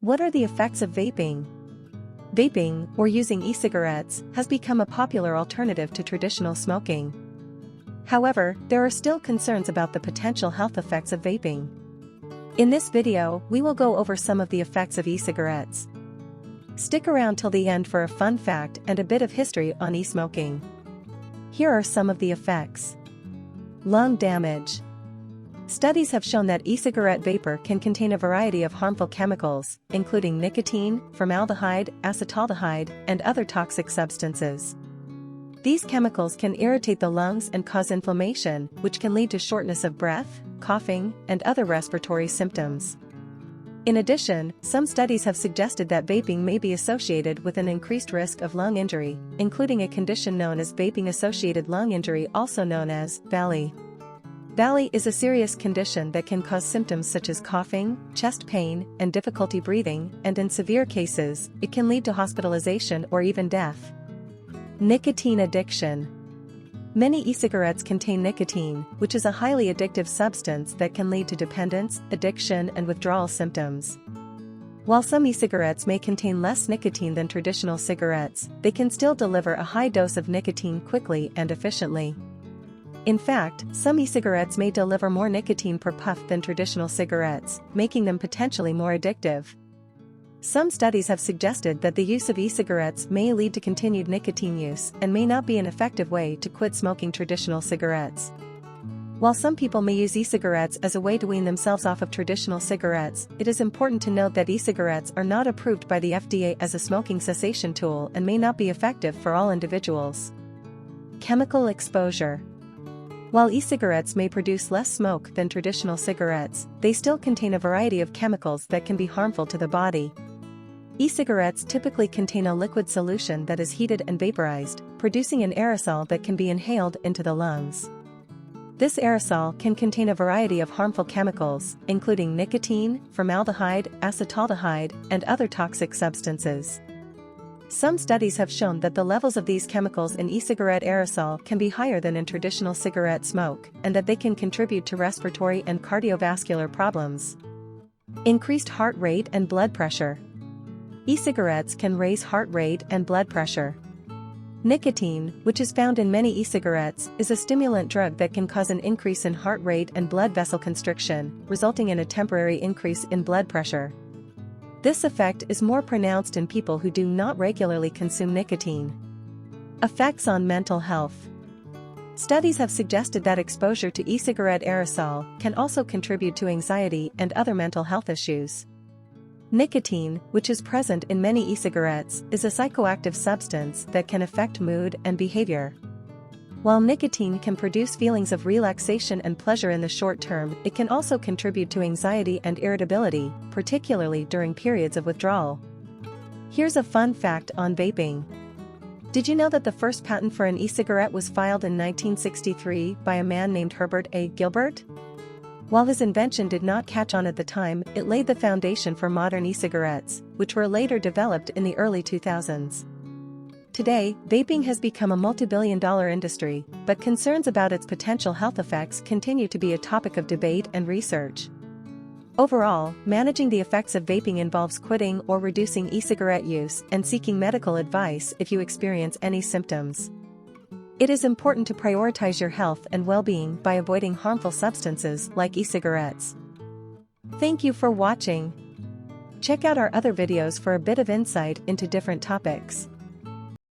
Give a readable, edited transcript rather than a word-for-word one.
What are the effects of vaping? Vaping, or using e-cigarettes, has become a popular alternative to traditional smoking. However, there are still concerns about the potential health effects of vaping. In this video, we will go over some of the effects of e-cigarettes. Stick around till the end for a fun fact and a bit of history on e-smoking. Here are some of the effects. Lung damage. Studies have shown that e-cigarette vapor can contain a variety of harmful chemicals, including nicotine, formaldehyde, acetaldehyde, and other toxic substances. These chemicals can irritate the lungs and cause inflammation, which can lead to shortness of breath, coughing, and other respiratory symptoms. In addition, some studies have suggested that vaping may be associated with an increased risk of lung injury, including a condition known as vaping-associated lung injury, also known as VALI. VALI is a serious condition that can cause symptoms such as coughing, chest pain, and difficulty breathing, and in severe cases, it can lead to hospitalization or even death. Nicotine addiction. Many e-cigarettes contain nicotine, which is a highly addictive substance that can lead to dependence, addiction, and withdrawal symptoms. While some e-cigarettes may contain less nicotine than traditional cigarettes, they can still deliver a high dose of nicotine quickly and efficiently. In fact, some e-cigarettes may deliver more nicotine per puff than traditional cigarettes, making them potentially more addictive. Some studies have suggested that the use of e-cigarettes may lead to continued nicotine use and may not be an effective way to quit smoking traditional cigarettes. While some people may use e-cigarettes as a way to wean themselves off of traditional cigarettes, it is important to note that e-cigarettes are not approved by the FDA as a smoking cessation tool and may not be effective for all individuals. Chemical exposure. While e-cigarettes may produce less smoke than traditional cigarettes, they still contain a variety of chemicals that can be harmful to the body. E-cigarettes typically contain a liquid solution that is heated and vaporized, producing an aerosol that can be inhaled into the lungs. This aerosol can contain a variety of harmful chemicals, including nicotine, formaldehyde, acetaldehyde, and other toxic substances. Some studies have shown that the levels of these chemicals in e-cigarette aerosol can be higher than in traditional cigarette smoke, and that they can contribute to respiratory and cardiovascular problems. Increased heart rate and blood pressure. E-cigarettes can raise heart rate and blood pressure. Nicotine, which is found in many e-cigarettes, is a stimulant drug that can cause an increase in heart rate and blood vessel constriction, resulting in a temporary increase in blood pressure. This effect is more pronounced in people who do not regularly consume nicotine. Effects on mental health. Studies have suggested that exposure to e-cigarette aerosol can also contribute to anxiety and other mental health issues. Nicotine, which is present in many e-cigarettes, is a psychoactive substance that can affect mood and behavior. While nicotine can produce feelings of relaxation and pleasure in the short term, it can also contribute to anxiety and irritability, particularly during periods of withdrawal. Here's a fun fact on vaping. Did you know that the first patent for an e-cigarette was filed in 1963 by a man named Herbert A. Gilbert? While his invention did not catch on at the time, it laid the foundation for modern e-cigarettes, which were later developed in the early 2000s. Today, vaping has become a multi-billion-dollar industry, but concerns about its potential health effects continue to be a topic of debate and research. Overall, managing the effects of vaping involves quitting or reducing e-cigarette use and seeking medical advice if you experience any symptoms. It is important to prioritize your health and well-being by avoiding harmful substances like e-cigarettes. Thank you for watching. Check out our other videos for a bit of insight into different topics.